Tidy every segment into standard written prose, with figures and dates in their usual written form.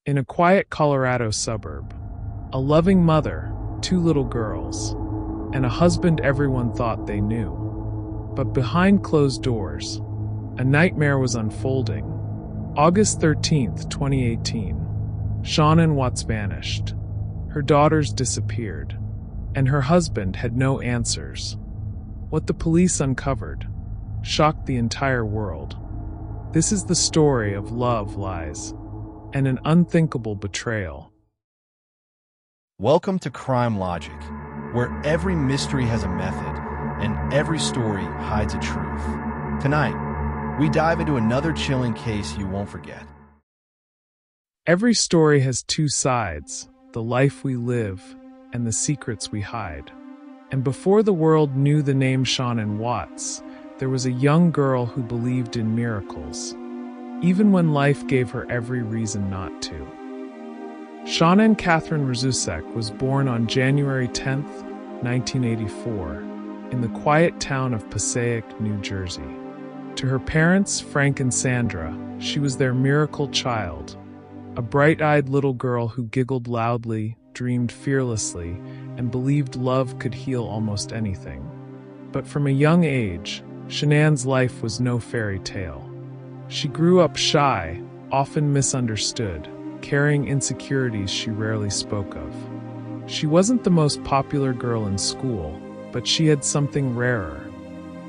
In a quiet Colorado suburb, a loving mother, two little girls, and a husband everyone thought they knew. But behind closed doors, a nightmare was unfolding. August 13th, 2018. Shanann Watts vanished. Her daughters disappeared, and her husband had no answers. What the police uncovered shocked the entire world. This is the story of love, lies, and an unthinkable betrayal. Welcome to Crime Logic, where every mystery has a method and every story hides a truth. Tonight, we dive into another chilling case you won't forget. Every story has two sides, the life we live and the secrets we hide. And before the world knew the name Shanann Watts, there was a young girl who believed in miracles, even when life gave her every reason not to. Shanann Catherine Razusek was born on January 10, 1984, in the quiet town of Passaic, New Jersey. To her parents, Frank and Sandra, she was their miracle child, a bright-eyed little girl who giggled loudly, dreamed fearlessly, and believed love could heal almost anything. But from a young age, Shanann's life was no fairy tale. She grew up shy, often misunderstood, carrying insecurities she rarely spoke of. She wasn't the most popular girl in school, but she had something rarer,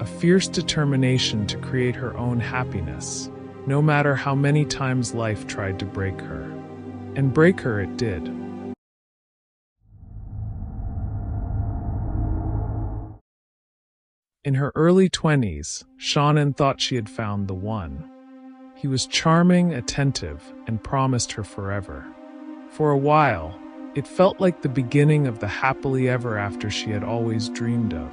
a fierce determination to create her own happiness, no matter how many times life tried to break her. And break her it did. In her early 20s, Shanann thought she had found the one. He was charming, attentive, and promised her forever. For a while, it felt like the beginning of the happily ever after she had always dreamed of.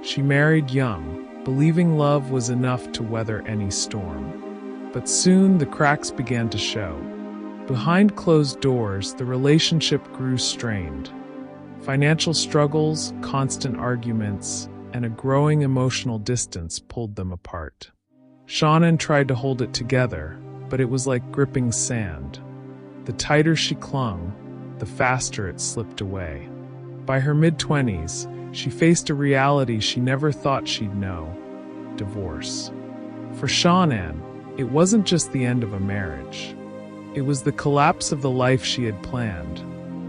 She married young, believing love was enough to weather any storm. But soon the cracks began to show. Behind closed doors, the relationship grew strained. Financial struggles, constant arguments, and a growing emotional distance pulled them apart. Shanann tried to hold it together, but it was like gripping sand. The tighter she clung, the faster it slipped away. By her mid-20s, she faced a reality she never thought she'd know: divorce. For Shanann, it wasn't just the end of a marriage. It was the collapse of the life she had planned,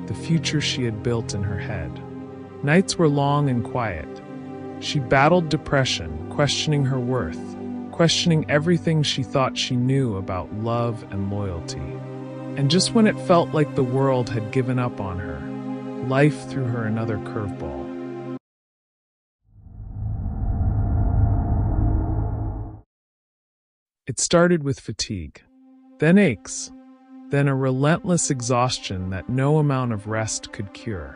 the future she had built in her head. Nights were long and quiet. She battled depression, questioning her worth, questioning everything she thought she knew about love and loyalty. And just when it felt like the world had given up on her, life threw her another curveball. It started with fatigue, then aches, then a relentless exhaustion that no amount of rest could cure.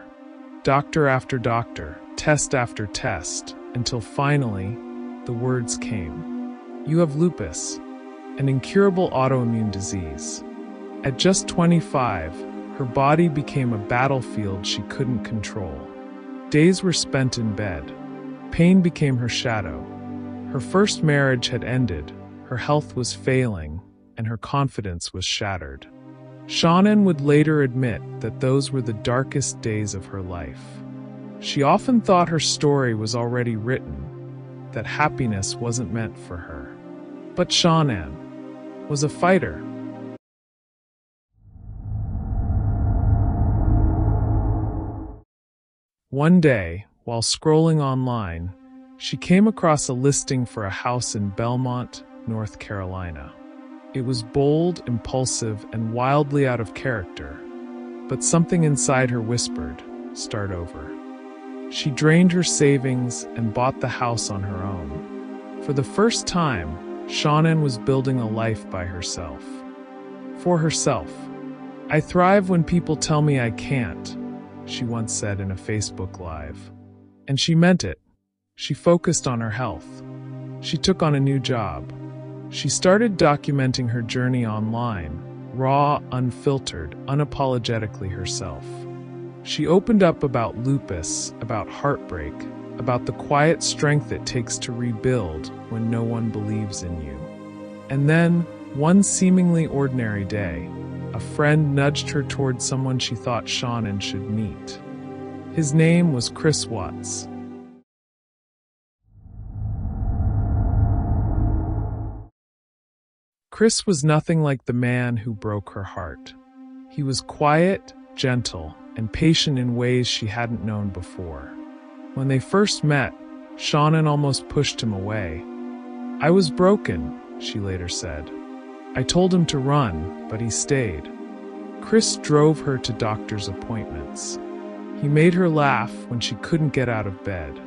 Doctor after doctor, test after test, until finally, the words came. You have lupus, an incurable autoimmune disease. At just 25, her body became a battlefield she couldn't control. Days were spent in bed. Pain became her shadow. Her first marriage had ended, her health was failing, and her confidence was shattered. Shanann would later admit that those were the darkest days of her life. She often thought her story was already written, that happiness wasn't meant for her. But Shanann was a fighter. One day, while scrolling online, she came across a listing for a house in Belmont, North Carolina. It was bold, impulsive, and wildly out of character, but something inside her whispered, "Start over." She drained her savings and bought the house on her own. For the first time, Shanann was building a life by herself. For herself. "I thrive when people tell me I can't," she once said in a Facebook Live. And she meant it. She focused on her health. She took on a new job. She started documenting her journey online, raw, unfiltered, unapologetically herself. She opened up about lupus, about heartbreak, about the quiet strength it takes to rebuild when no one believes in you. And then, one seemingly ordinary day, a friend nudged her toward someone she thought Shanann should meet. His name was Chris Watts. Chris was nothing like the man who broke her heart. He was quiet, gentle, and patient in ways she hadn't known before. When they first met, Shanann almost pushed him away. "I was broken," she later said. "I told him to run, but he stayed." Chris drove her to doctor's appointments. He made her laugh when she couldn't get out of bed.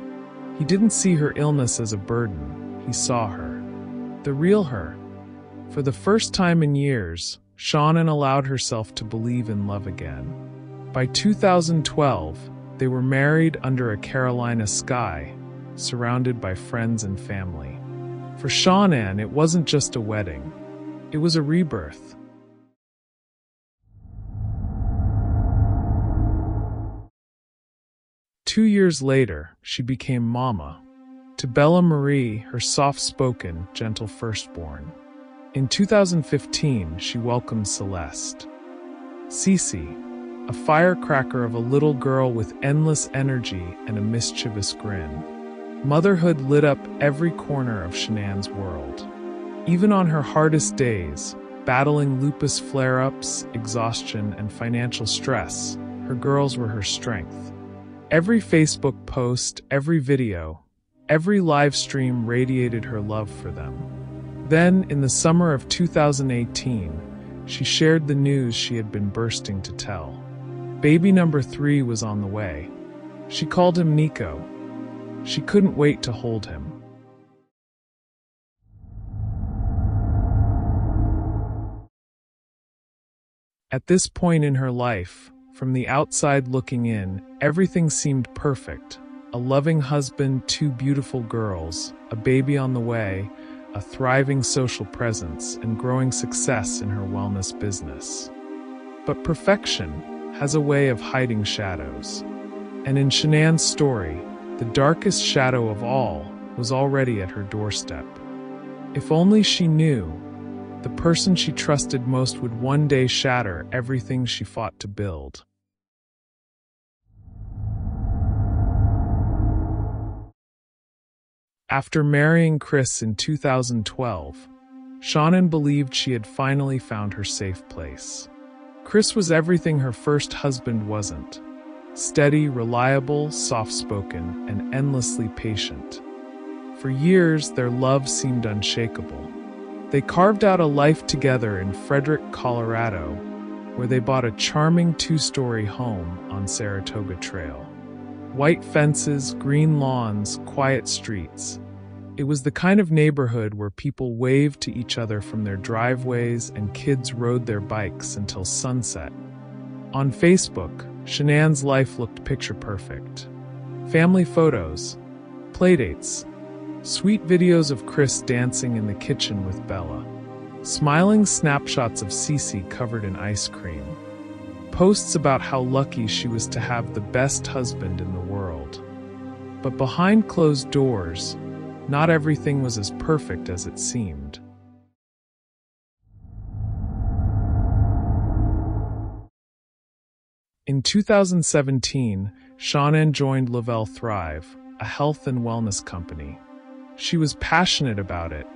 He didn't see her illness as a burden, he saw her. The real her. For the first time in years, Shanann allowed herself to believe in love again. By 2012, they were married under a Carolina sky, surrounded by friends and family. For Shanann, it wasn't just a wedding. It was a rebirth. Two years later, she became Mama. To Bella Marie, her soft-spoken, gentle firstborn. In 2015, she welcomed Celeste. Cece, a firecracker of a little girl with endless energy and a mischievous grin. Motherhood lit up every corner of Shanann's world. Even on her hardest days, battling lupus flare-ups, exhaustion, and financial stress, her girls were her strength. Every Facebook post, every video, every live stream radiated her love for them. Then, in the summer of 2018, she shared the news she had been bursting to tell. Baby number 3 was on the way. She called him Nico. She couldn't wait to hold him. At this point in her life, from the outside looking in, everything seemed perfect. A loving husband, 2 beautiful girls, a baby on the way, a thriving social presence, and growing success in her wellness business. But perfection has a way of hiding shadows. And in Shanann's story, the darkest shadow of all was already at her doorstep. If only she knew, the person she trusted most would one day shatter everything she fought to build. After marrying Chris in 2012, Shanann believed she had finally found her safe place. Chris was everything her first husband wasn't. Steady, reliable, soft-spoken, and endlessly patient. For years, their love seemed unshakable. They carved out a life together in Frederick, Colorado, where they bought a charming 2-story home on Saratoga Trail. White fences, green lawns, quiet streets. It was the kind of neighborhood where people waved to each other from their driveways and kids rode their bikes until sunset. On Facebook, Shanann's life looked picture perfect. Family photos, playdates, sweet videos of Chris dancing in the kitchen with Bella, smiling snapshots of Cece covered in ice cream, posts about how lucky she was to have the best husband in the world. But behind closed doors, not everything was as perfect as it seemed. In 2017, Shanann joined Lavelle Thrive, a health and wellness company. She was passionate about it,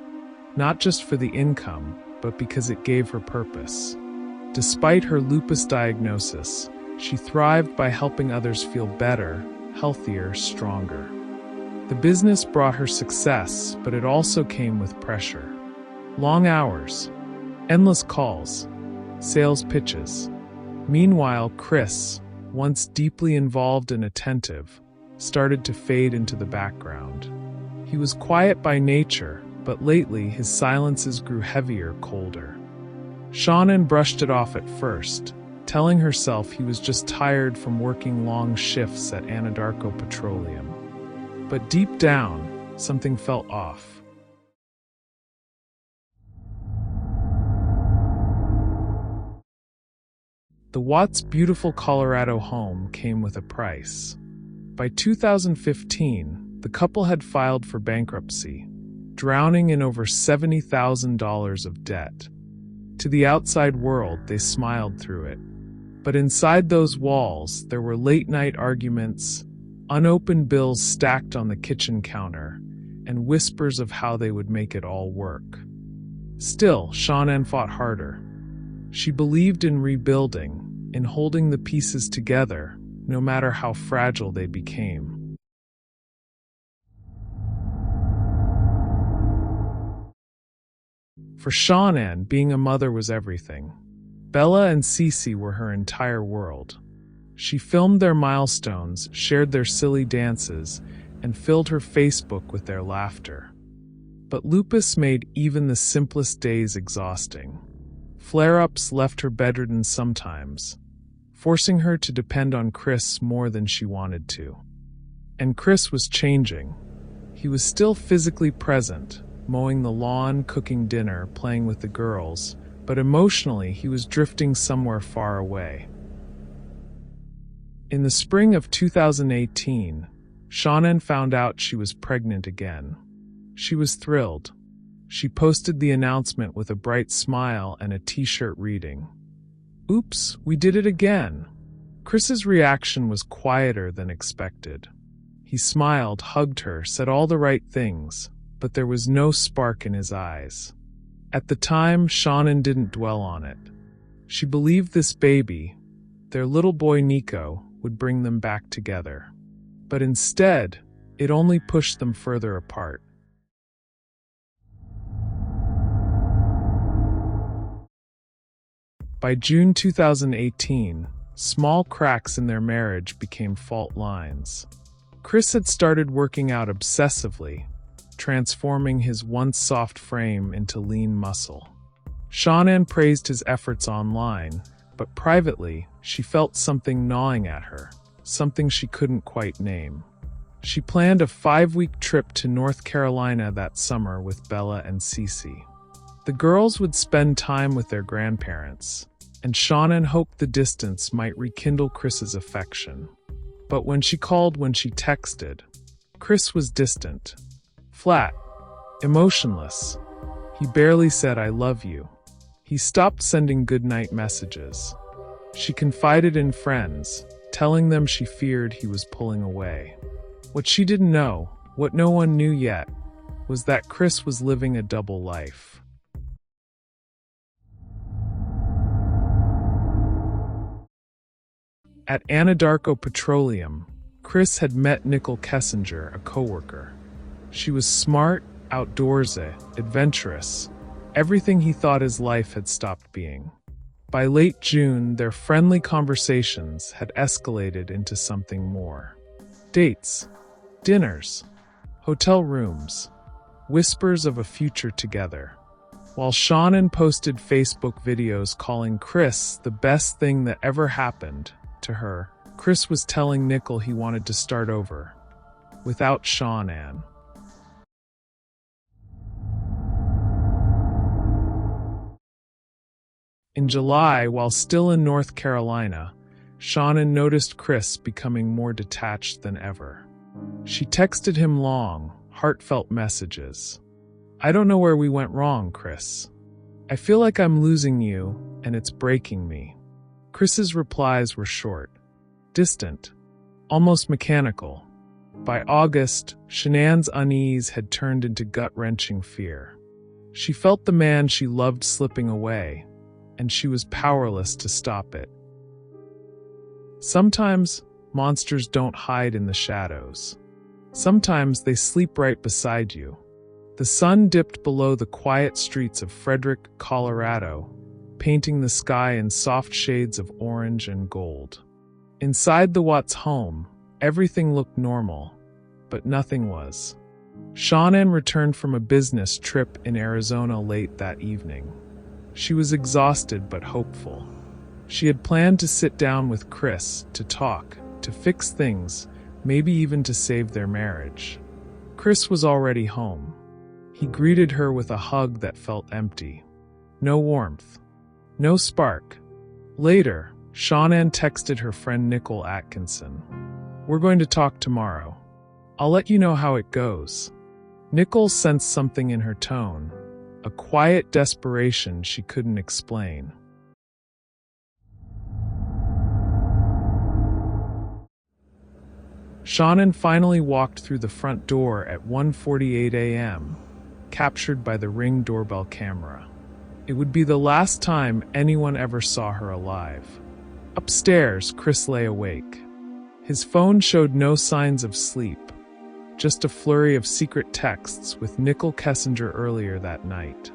not just for the income, but because it gave her purpose. Despite her lupus diagnosis, she thrived by helping others feel better, healthier, stronger. The business brought her success, but it also came with pressure. Long hours, endless calls, sales pitches. Meanwhile, Chris, once deeply involved and attentive, started to fade into the background. He was quiet by nature, but lately his silences grew heavier, colder. Shanann brushed it off at first, telling herself he was just tired from working long shifts at Anadarko Petroleum. But deep down, something felt off. The Watts' beautiful Colorado home came with a price. By 2015, the couple had filed for bankruptcy, drowning in over $70,000 of debt. To the outside world, they smiled through it. But inside those walls, there were late-night arguments, unopened bills stacked on the kitchen counter, and whispers of how they would make it all work. Still, Shanann fought harder. She believed in rebuilding, in holding the pieces together, no matter how fragile they became. For Shanann, being a mother was everything. Bella and Cece were her entire world. She filmed their milestones, shared their silly dances, and filled her Facebook with their laughter. But lupus made even the simplest days exhausting. Flare-ups left her bedridden sometimes, forcing her to depend on Chris more than she wanted to. And Chris was changing. He was still physically present, mowing the lawn, cooking dinner, playing with the girls, but emotionally he was drifting somewhere far away. In the spring of 2018, Shanann found out she was pregnant again. She was thrilled. She posted the announcement with a bright smile and a t-shirt reading, "Oops, we did it again." Chris's reaction was quieter than expected. He smiled, hugged her, said all the right things, but there was no spark in his eyes. At the time, Shanann didn't dwell on it. She believed this baby, their little boy Nico, would bring them back together. But instead, it only pushed them further apart. By June 2018, small cracks in their marriage became fault lines. Chris had started working out obsessively, transforming his once soft frame into lean muscle. Shanann praised his efforts online, but privately, she felt something gnawing at her, something she couldn't quite name. She planned a 5-week trip to North Carolina that summer with Bella and Cece. The girls would spend time with their grandparents, and Shanann hoped the distance might rekindle Chris's affection. But when she called, when she texted, Chris was distant, flat, emotionless. He barely said, "I love you." He stopped sending goodnight messages. She confided in friends, telling them she feared he was pulling away. What she didn't know, what no one knew yet, was that Chris was living a double life. At Anadarko Petroleum, Chris had met Nicole Kessinger, a coworker. She was smart, outdoorsy, adventurous, everything he thought his life had stopped being. By late June, their friendly conversations had escalated into something more. Dates, dinners, hotel rooms, whispers of a future together. While Shanann posted Facebook videos calling Chris the best thing that ever happened to her, Chris was telling Nicole he wanted to start over, without Shanann. In July, while still in North Carolina, Shanann noticed Chris becoming more detached than ever. She texted him long, heartfelt messages. "I don't know where we went wrong, Chris. I feel like I'm losing you, and it's breaking me." Chris's replies were short, distant, almost mechanical. By August, Shanann's unease had turned into gut-wrenching fear. She felt the man she loved slipping away, and she was powerless to stop it. Sometimes, monsters don't hide in the shadows. Sometimes they sleep right beside you. The sun dipped below the quiet streets of Frederick, Colorado, painting the sky in soft shades of orange and gold. Inside the Watts home, everything looked normal, but nothing was. Shanann returned from a business trip in Arizona late that evening. She was exhausted but hopeful. She had planned to sit down with Chris, to talk, to fix things, maybe even to save their marriage. Chris was already home. He greeted her with a hug that felt empty. No warmth. No spark. Later, Shanann texted her friend Nicole Atkinson. "We're going to talk tomorrow. I'll let you know how it goes." Nicole sensed something in her tone, a quiet desperation she couldn't explain. Shanann finally walked through the front door at 1:48 a.m., captured by the Ring doorbell camera. It would be the last time anyone ever saw her alive. Upstairs, Chris lay awake. His phone showed no signs of sleep, just a flurry of secret texts with Nicole Kessinger earlier that night.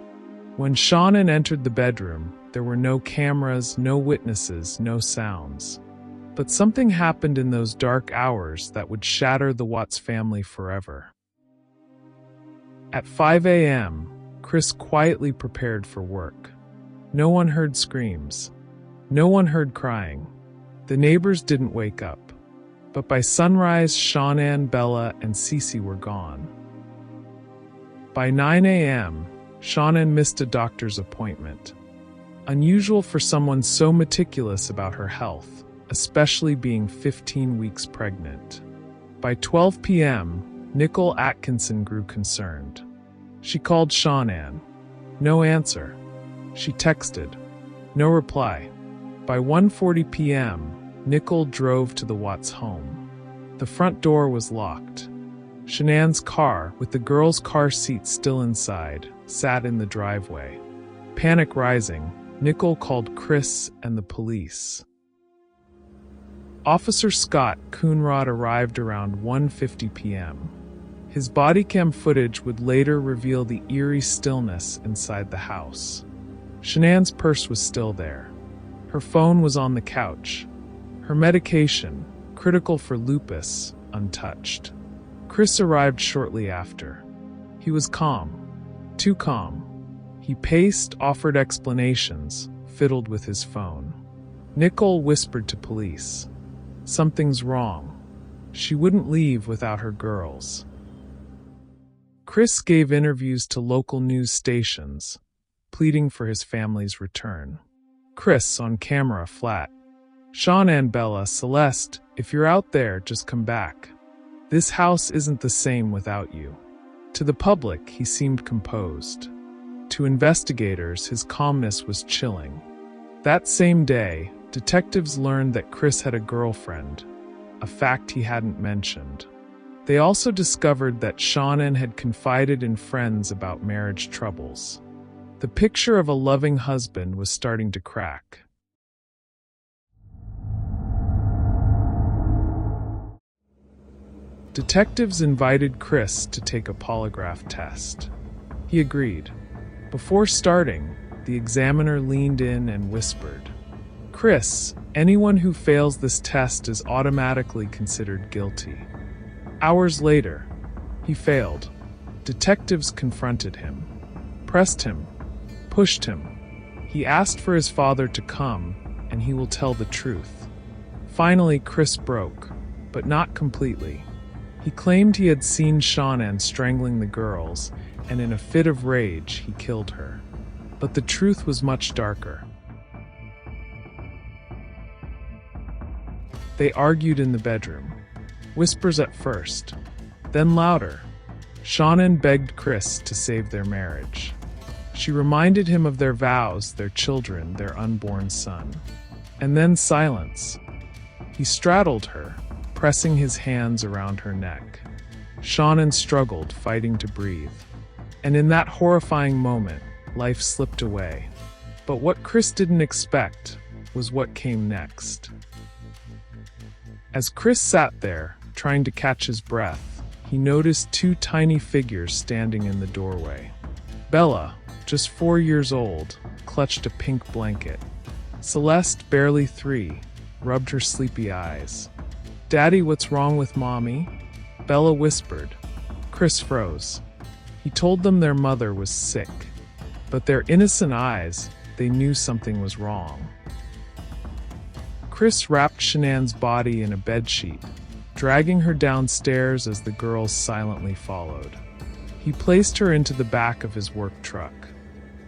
When Shanann entered the bedroom, there were no cameras, no witnesses, no sounds. But something happened in those dark hours that would shatter the Watts family forever. At 5 a.m., Chris quietly prepared for work. No one heard screams. No one heard crying. The neighbors didn't wake up. But by sunrise, Shanann, Bella, and Cece were gone. By 9 a.m., Shanann missed a doctor's appointment. Unusual for someone so meticulous about her health, especially being 15 weeks pregnant. By 12 p.m., Nicole Atkinson grew concerned. She called Shanann. No answer. She texted. No reply. By 1:40 p.m., Nicole drove to the Watts home. The front door was locked. Shanann's car, with the girl's car seat still inside, sat in the driveway. Panic rising, Nicole called Chris and the police. Officer Scott Coonrod arrived around 1:50 p.m. His bodycam footage would later reveal the eerie stillness inside the house. Shanann's purse was still there. Her phone was on the couch. Her medication, critical for lupus, untouched. Chris arrived shortly after. He was calm. Too calm. He paced, offered explanations, fiddled with his phone. Nicole whispered to police. Something's wrong. She wouldn't leave without her girls. Chris gave interviews to local news stations, pleading for his family's return. Chris, on camera, flat. Shanann, Bella, Celeste, if you're out there, just come back. This house isn't the same without you. To the public, he seemed composed. To investigators, his calmness was chilling. That same day, detectives learned that Chris had a girlfriend, a fact he hadn't mentioned. They also discovered that Shanann had confided in friends about marriage troubles. The picture of a loving husband was starting to crack. Detectives invited Chris to take a polygraph test. He agreed. Before starting, the examiner leaned in and whispered, "Chris, anyone who fails this test is automatically considered guilty." Hours later, he failed. Detectives confronted him, pressed him, pushed him. He asked for his father to come, and he will tell the truth. Finally, Chris broke, but not completely. He claimed he had seen Shanann strangling the girls, and in a fit of rage, he killed her. But the truth was much darker. They argued in the bedroom. Whispers at first, then louder. Shanann begged Chris to save their marriage. She reminded him of their vows, their children, their unborn son. And then silence. He straddled her, pressing his hands around her neck. Shanann struggled, fighting to breathe. And in that horrifying moment, life slipped away. But what Chris didn't expect was what came next. As Chris sat there, trying to catch his breath, he noticed two tiny figures standing in the doorway. Bella, just 4 years old, clutched a pink blanket. Celeste, barely 3, rubbed her sleepy eyes. "Daddy, what's wrong with Mommy?" Bella whispered. Chris froze. He told them their mother was sick, but their innocent eyes, they knew something was wrong. Chris wrapped Shanann's body in a bedsheet, dragging her downstairs as the girls silently followed. He placed her into the back of his work truck.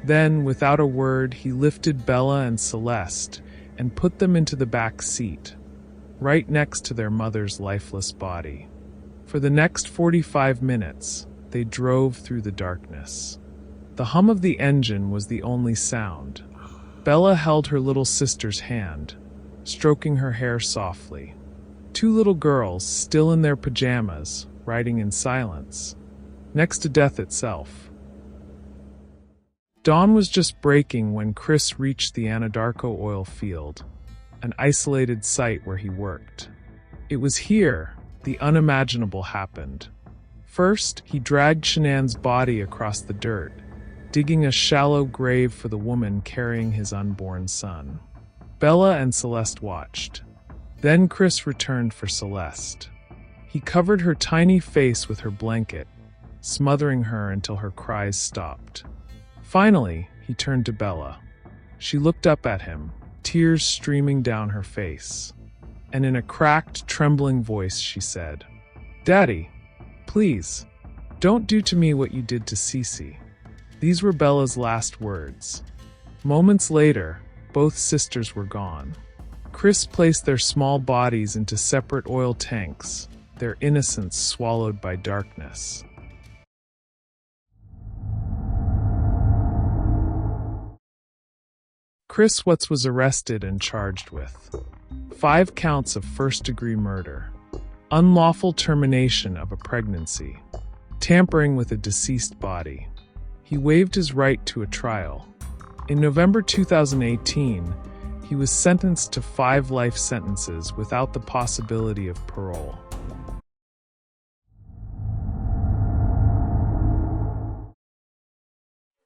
Then, without a word, he lifted Bella and Celeste and put them into the back seat, right next to their mother's lifeless body. For the next 45 minutes, they drove through the darkness. The hum of the engine was the only sound. Bella held her little sister's hand, stroking her hair softly. Two little girls, still in their pajamas, riding in silence, next to death itself. Dawn was just breaking when Chris reached the Anadarko oil field, an isolated site where he worked. It was here the unimaginable happened. First, he dragged Shanann's body across the dirt, digging a shallow grave for the woman carrying his unborn son. Bella and Celeste watched. Then Chris returned for Celeste. He covered her tiny face with her blanket, smothering her until her cries stopped. Finally, he turned to Bella. She looked up at him, tears streaming down her face. And in a cracked, trembling voice, she said, "Daddy, please, don't do to me what you did to Cece." These were Bella's last words. Moments later, both sisters were gone. Chris placed their small bodies into separate oil tanks, their innocence swallowed by darkness. Chris Watts was arrested and charged with 5 counts of first-degree murder, unlawful termination of a pregnancy, tampering with a deceased body. He waived his right to a trial. In November 2018, he was sentenced to 5 life sentences without the possibility of parole.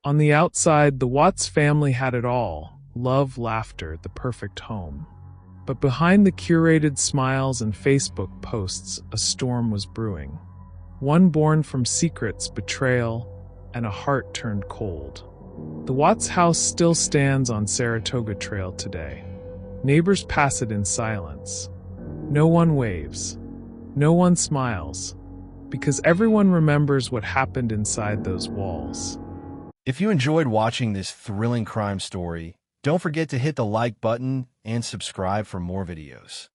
On the outside, the Watts family had it all: love, laughter, the perfect home. But behind the curated smiles and Facebook posts, a storm was brewing. One born from secrets, betrayal, and a heart turned cold. The Watts house still stands on Saratoga Trail today. Neighbors pass it in silence. No one waves. No one smiles. Because everyone remembers what happened inside those walls. If you enjoyed watching this thrilling crime story, don't forget to hit the like button and subscribe for more videos.